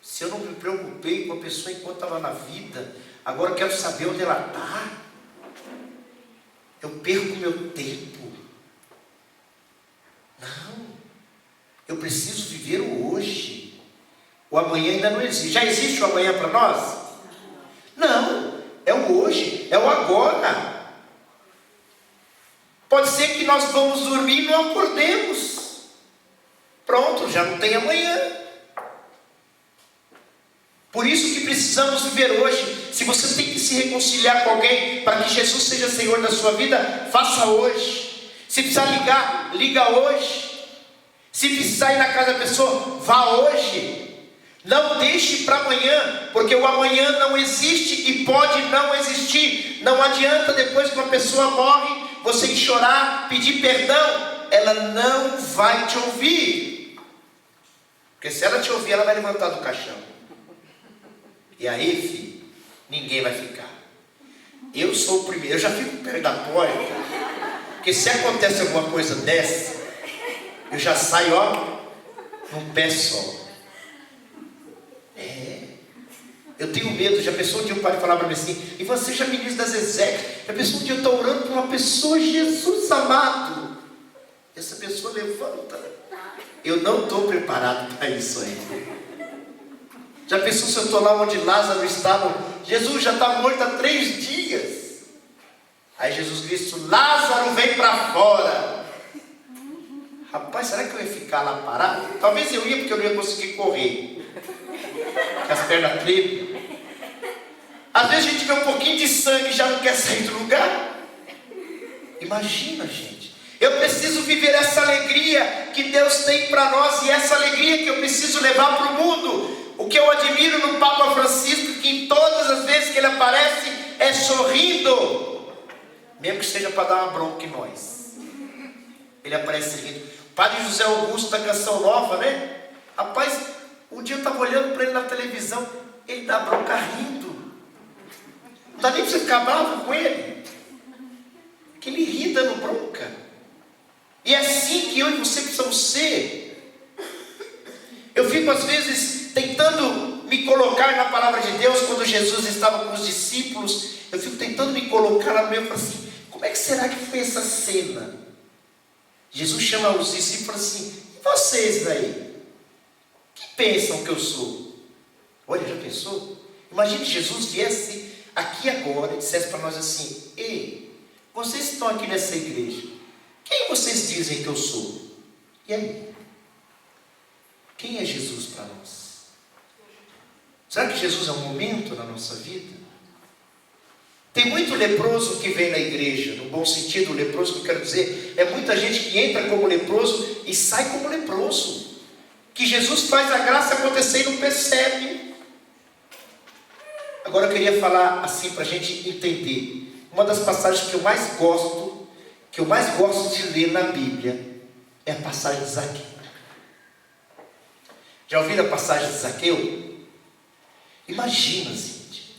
Se eu não me preocupei com a pessoa enquanto estava na vida, agora eu quero saber onde ela está. Eu perco meu tempo. Não, eu preciso viver o hoje. O amanhã ainda não existe. Já existe o amanhã para nós? Não, é o hoje, é o agora. Pode ser que nós vamos dormir e não acordemos. Pronto, já não tem amanhã. Por isso que precisamos viver hoje. Se você tem que se reconciliar com alguém para que Jesus seja Senhor da sua vida, faça hoje. Se precisar ligar, liga hoje. Se precisar ir na casa da pessoa, vá hoje. Não deixe para amanhã, porque o amanhã não existe e pode não existir. Não adianta depois que uma pessoa morre, você ir chorar, pedir perdão, ela não vai te ouvir. Porque se ela te ouvir, ela vai levantar do caixão. E aí, filho, ninguém vai ficar. Eu sou o primeiro, eu já fico perto da porta, porque se acontece alguma coisa dessa, eu já saio, num pé só. Eu tenho medo. Já pensou um dia o pai falar para mim assim: e você já ministro das exéquias? Já pensou um dia eu estou orando por uma pessoa, Jesus amado, essa pessoa levanta. Eu não estou preparado para isso ainda. Já pensou se eu estou lá onde Lázaro estava? Jesus já está morto há 3 dias. Aí Jesus Cristo: Lázaro, vem para fora. Rapaz, será que eu ia ficar lá parado? Talvez eu ia, porque eu não ia conseguir correr, porque as pernas tremem. Às vezes a gente vê um pouquinho de sangue e já não quer sair do lugar. Imagina, gente. Eu preciso viver essa alegria que Deus tem para nós, e essa alegria que eu preciso levar para o mundo. O que eu admiro no Papa Francisco, que em todas as vezes que ele aparece, é sorrindo, mesmo que seja para dar uma bronca em nós. Ele aparece rindo. Padre José Augusto da Canção Nova, né? Rapaz, um dia eu estava olhando para ele na televisão, ele dá bronca rindo. Não dá nem para você ficar bravo com ele, que ele ri dando bronca. E é assim que eu e você precisamos ser. Eu fico às vezes tentando me colocar na palavra de Deus, quando Jesus estava com os discípulos, eu fico tentando me colocar lá no meio e falo assim, como é que será que foi essa cena? Jesus chama os discípulos e fala assim, e vocês aí? Que pensam que eu sou? Olha, já pensou? Imagine Jesus viesse aqui agora e dissesse para nós assim, ei, vocês estão aqui nessa igreja, quem vocês dizem que eu sou? E aí? Quem é Jesus para nós? Será que Jesus é um momento na nossa vida? Tem muito leproso que vem na igreja, no bom sentido, leproso que eu quero dizer, é muita gente que entra como leproso e sai como leproso, que Jesus faz a graça acontecer e não percebe. Agora eu queria falar assim para a gente entender, uma das passagens que eu mais gosto de ler na Bíblia, é a passagem de Zaqueu. Já ouviram a passagem de Zaqueu? Imagina, gente.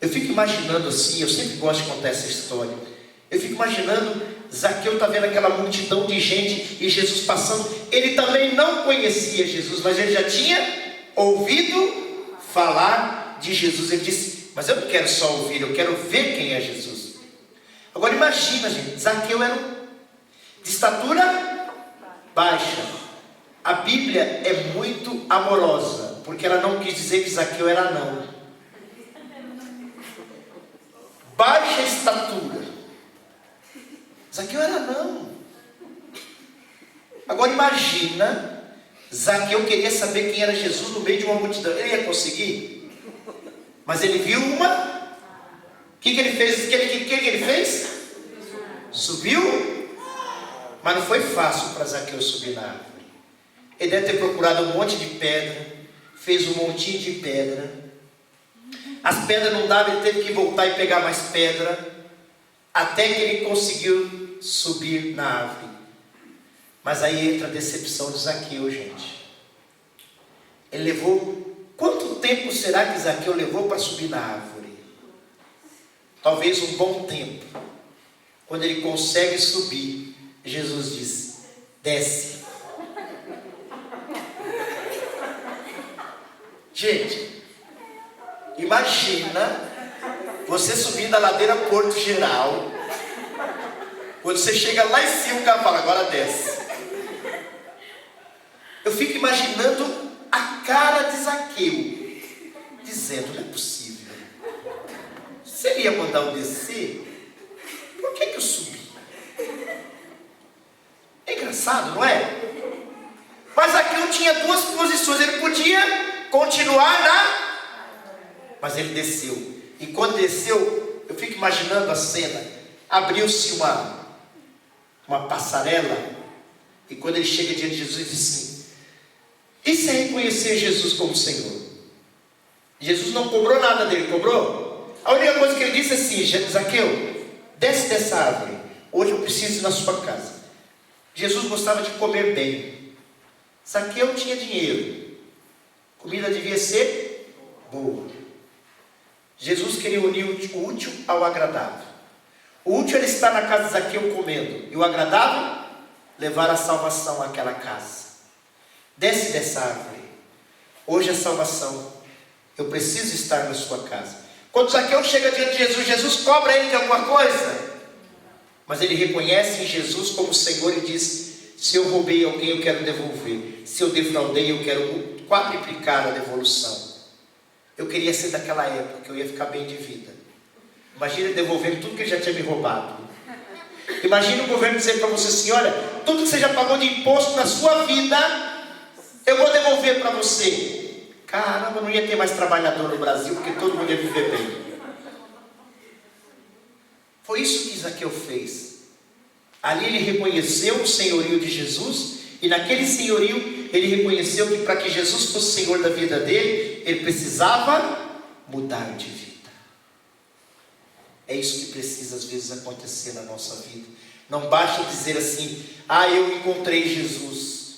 Eu fico imaginando assim, eu sempre gosto de contar essa história. Eu fico imaginando, Zaqueu está vendo aquela multidão de gente e Jesus passando. Ele também não conhecia Jesus, mas ele já tinha ouvido falar de Jesus. Ele disse, mas eu não quero só ouvir, eu quero ver quem é Jesus. Agora imagina, gente, Zaqueu era de estatura baixa. A Bíblia é muito amorosa, porque ela não quis dizer que Zaqueu era anão. Baixa estatura. Zaqueu era anão. Agora imagina, Zaqueu queria saber quem era Jesus no meio de uma multidão. Ele ia conseguir? Mas ele viu uma. O que ele fez? O que ele fez? Subiu? Mas não foi fácil para Zaqueu subir na árvore. Ele deve ter procurado um monte de pedra, fez um montinho de pedra. As pedras não davam, ele teve que voltar e pegar mais pedra, até que ele conseguiu subir na árvore. Mas aí entra a decepção de Zaqueu, gente. Ele levou, quanto tempo será que Zaqueu levou para subir na árvore? Talvez um bom tempo. Quando ele consegue subir, Jesus diz, desce. Gente, imagina você subir na ladeira Porto Geral, quando você chega lá em cima, o cara fala, agora desce. Eu fico imaginando a cara de Zaqueu, dizendo, não é possível. Se ele ia mandar eu descer, por que eu subi? É engraçado, não é? Mas Zaqueu tinha duas posições, ele podia continuar mas ele desceu. E quando desceu, eu fico imaginando a cena. Abriu-se uma passarela. E quando ele chega diante de Jesus, ele diz assim, e se reconhecer Jesus como Senhor? Jesus não cobrou nada dele, cobrou? A única coisa que ele disse é assim, Zaqueu, desce dessa árvore. Hoje eu preciso ir na sua casa. Jesus gostava de comer bem. Zaqueu tinha dinheiro. Comida devia ser boa. Jesus queria unir o útil ao agradável. O útil era estar na casa de Zaqueu comendo. E o agradável, levar a salvação àquela casa. Desce dessa árvore. Hoje a salvação. Eu preciso estar na sua casa. Quando Zaqueu chega diante de Jesus, Jesus cobra ele de alguma coisa. Mas ele reconhece em Jesus como Senhor e diz, se eu roubei alguém, eu quero devolver. Se eu defraudei, eu quero quadriplicar a devolução. Eu queria ser daquela época, que eu ia ficar bem de vida. Imagina ele devolvendo tudo que ele já tinha me roubado. Imagina o governo dizer para você assim, olha, tudo que você já pagou de imposto na sua vida, eu vou devolver para você. Caramba, não ia ter mais trabalhador no Brasil, porque todo mundo ia viver bem. Foi isso que Zaqueu fez. Ali ele reconheceu o senhorio de Jesus, e naquele senhorio ele reconheceu que para que Jesus fosse Senhor da vida dele, ele precisava mudar de vida. É isso que precisa às vezes acontecer na nossa vida. Não basta dizer assim, eu encontrei Jesus.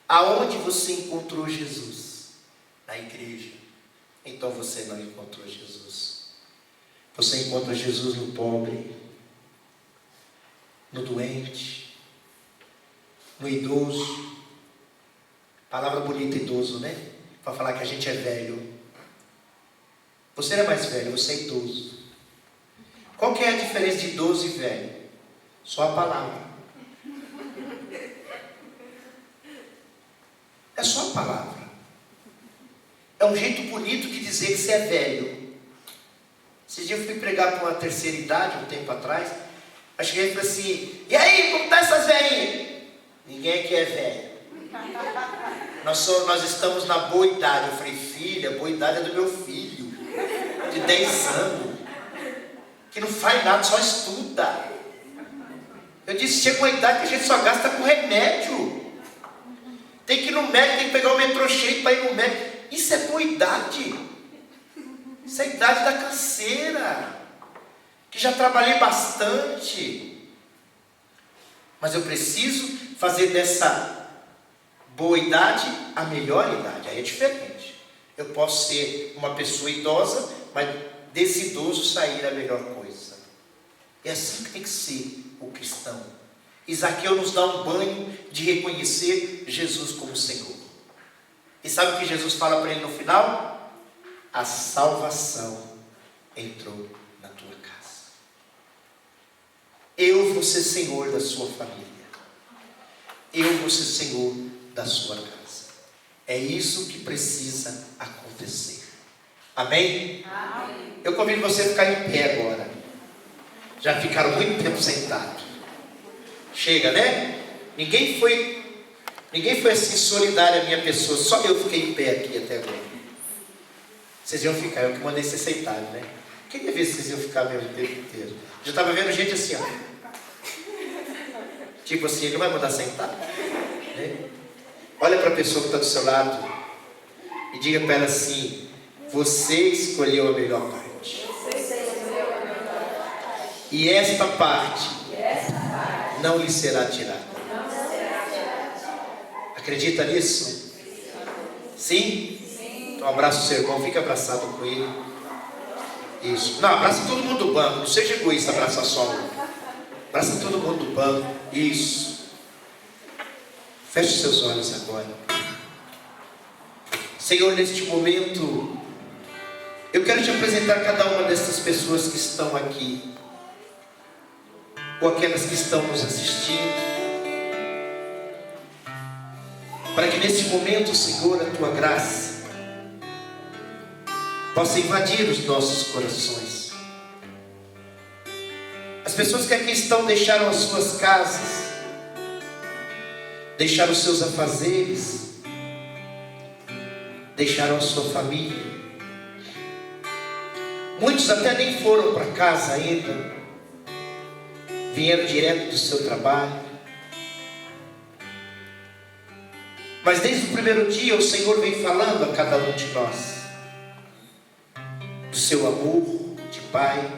Aonde você encontrou Jesus? Na igreja. Então você não encontrou Jesus. Você encontra Jesus no pobre, no doente, no idoso. Palavra bonita, idoso, né? para falar que a gente é velho. Você não é mais velho, você é idoso. Qual que é a diferença de idoso e velho? Só a palavra. É só a palavra. É um jeito bonito de dizer que você é velho. Esses dias eu fui pregar para uma terceira idade, um tempo atrás. A cheguei e falei assim: e aí, como tá essas velhinhas? Ninguém aqui é velho. Nós estamos na boa idade. Eu falei: filha, a boa idade é do meu filho, de 10 anos, que não faz nada, só estuda. Eu disse: chega uma idade que a gente só gasta com remédio. Tem que ir no médico, tem que pegar o metrô cheio para ir no médico. Isso é boa idade. Isso é a idade da canseira, que já trabalhei bastante. Mas eu preciso fazer dessa boa idade a melhor idade. Aí é diferente. Eu posso ser uma pessoa idosa, mas desse idoso sair a melhor coisa. É assim que tem que ser o cristão. E Zaqueu nos dá um banho de reconhecer Jesus como Senhor. E sabe o que Jesus fala para ele no final? A salvação entrou na tua casa. Eu vou ser Senhor da sua família. Eu vou ser Senhor da sua casa. É isso que precisa acontecer. Amém? Amém. Eu convido você a ficar em pé agora. Já ficaram muito tempo sentados. Chega, né? Ninguém foi assim solidário à minha pessoa. Só eu fiquei em pé aqui até agora. Vocês iam ficar, eu que mandei vocês sentarem, né? Quem ia ver se vocês iam ficar mesmo o tempo inteiro? Já estava vendo gente assim, ó. Tipo assim, ele não vai mandar sentar, né? Olha para a pessoa que está do seu lado e diga para ela assim: você escolheu a melhor parte. E esta parte não lhe será tirada. Acredita nisso? Sim? Então abraça o seu irmão, fica abraçado com ele. Isso. Não, abraça todo mundo do banco. Não seja egoísta, abraça só um. Abraça todo mundo do banco. Isso. Feche seus olhos agora. Senhor, neste momento, eu quero te apresentar cada uma dessas pessoas que estão aqui, ou aquelas que estão nos assistindo, para que neste momento, Senhor, a tua graça possa invadir os nossos corações. As pessoas que aqui estão deixaram as suas casas, deixaram os seus afazeres, deixaram a sua família. Muitos até nem foram para casa ainda, vieram direto do seu trabalho. Mas desde o primeiro dia o Senhor vem falando a cada um de nós do seu amor de Pai,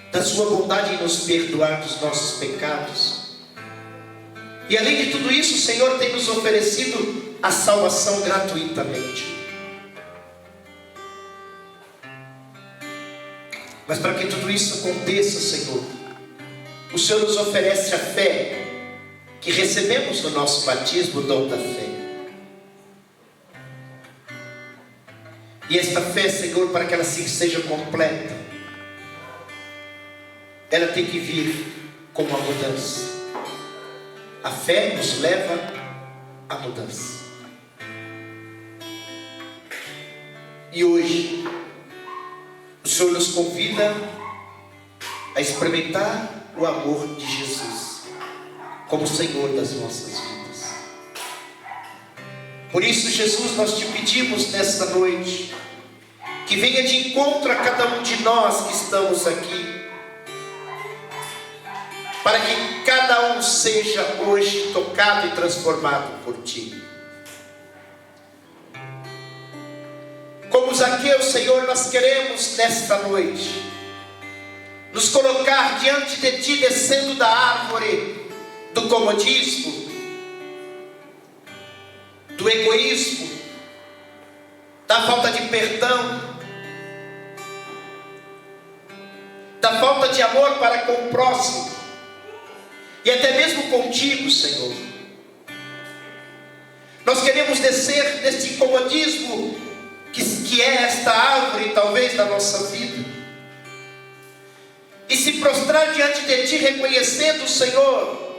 da sua bondade em nos perdoar dos nossos pecados. E além de tudo isso, o Senhor tem nos oferecido a salvação gratuitamente. Mas para que tudo isso aconteça, Senhor, o Senhor nos oferece a fé que recebemos no nosso batismo, o dom da fé. E esta fé, Senhor, para que ela seja completa, ela tem que vir com uma mudança. A fé nos leva à mudança. E hoje, o Senhor nos convida a experimentar o amor de Jesus como Senhor das nossas vidas. Por isso, Jesus, nós te pedimos nesta noite que venha de encontro a cada um de nós que estamos aqui, para que cada um seja hoje tocado e transformado por ti. Como Zaqueu, Senhor, nós queremos nesta noite nos colocar diante de ti, descendo da árvore do comodismo, do egoísmo, da falta de perdão, da falta de amor para com o próximo e até mesmo contigo, Senhor. Nós queremos descer deste comodismo que é esta árvore, talvez, da nossa vida, e se prostrar diante de Ti, reconhecendo o Senhor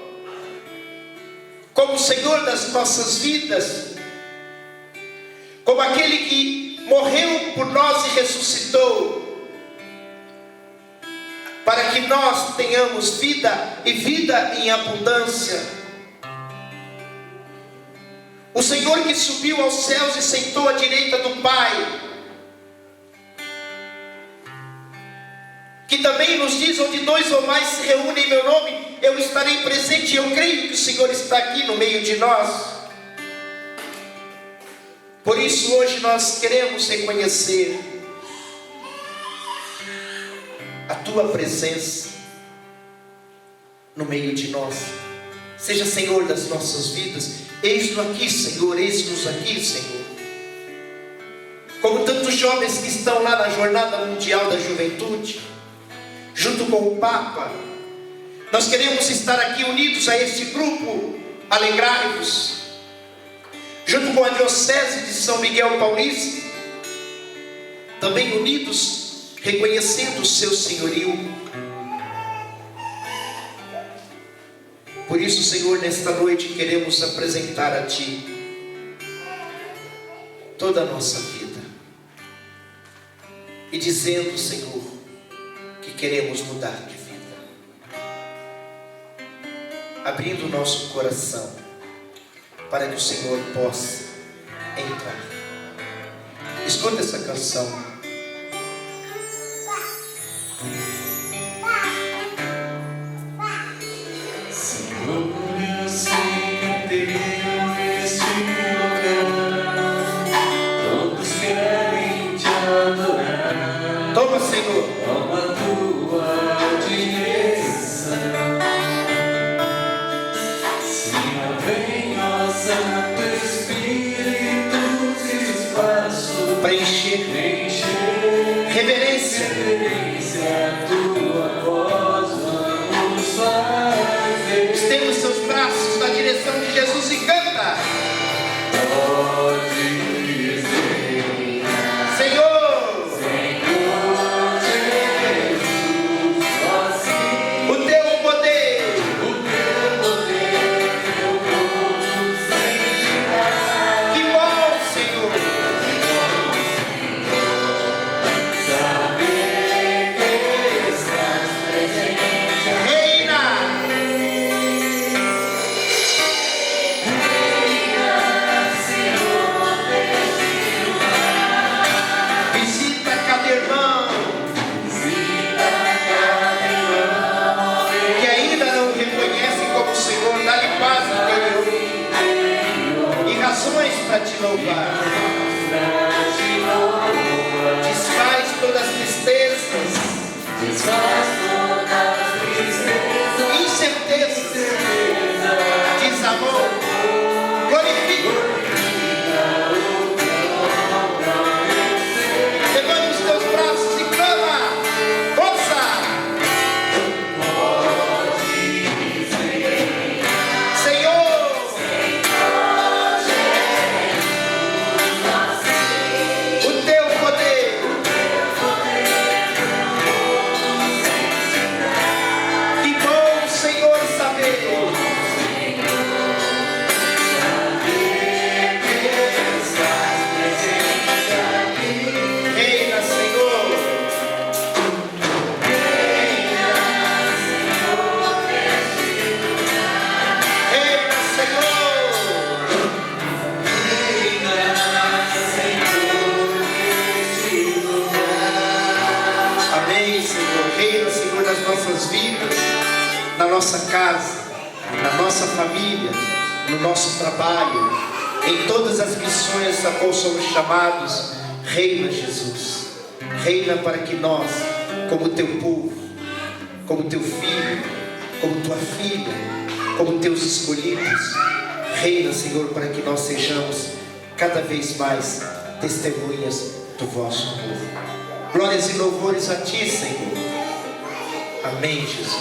como o Senhor das nossas vidas, como aquele que morreu por nós e ressuscitou, para que nós tenhamos vida e vida em abundância. O Senhor que subiu aos céus e sentou à direita do Pai, que também nos diz: onde 2 ou mais se reúnem em meu nome, eu estarei presente. Eu creio que o Senhor está aqui no meio de nós. Por isso hoje nós queremos reconhecer a Tua presença no meio de nós. Seja Senhor das nossas vidas. Eis-nos aqui, Senhor, eis-nos aqui, Senhor. Como tantos jovens que estão lá na Jornada Mundial da Juventude, junto com o Papa, nós queremos estar aqui unidos a este grupo. Alegrai-vos, junto com a Diocese de São Miguel Paulista, também unidos, reconhecendo o seu senhorio. Por isso, Senhor, nesta noite queremos apresentar a Ti toda a nossa vida, e dizendo, Senhor, que queremos mudar de vida, abrindo o nosso coração para que o Senhor possa entrar. Escuta essa canção. Senhor, eu sei que tenho este lugar, todos querem Te adorar. Toma, Senhor. Toma Tua direção. Sim, vem, ó Santo Espírito, espaço Preencher. Reverência. a Tua voz, vamos fazer. Estenda os seus braços na direção de Jesus e canta. Pode dizer, Senhor, Senhor Jesus, assim o Teu poder o Teu poder eu vou sentir. que bom, Senhor. Saber que estás presente. Reina. Visita cada irmão que ainda não reconhece como Senhor. Dá-lhe paz interior e razões para Te louvar. Desfaz todas as tristezas, incertezas, desamor. Glorifica. Levanta os teus braços e clama. Força. Senhor, o Teu poder que bom, Senhor, saber. Reina, Senhor. Reina, Senhor. Amém, Senhor. Reina, Senhor, nas nossas vidas, na nossa casa, na nossa família, no nosso trabalho, em todas as missões a qual somos chamados. Reina, Jesus. Reina para que nós, como Teu povo, como Teu filho, como Tua filha, como Teus escolhidos, reina, Senhor, para que nós sejamos cada vez mais testemunhas do Vosso amor. Glórias e louvores a Ti, Senhor. Amém, Jesus.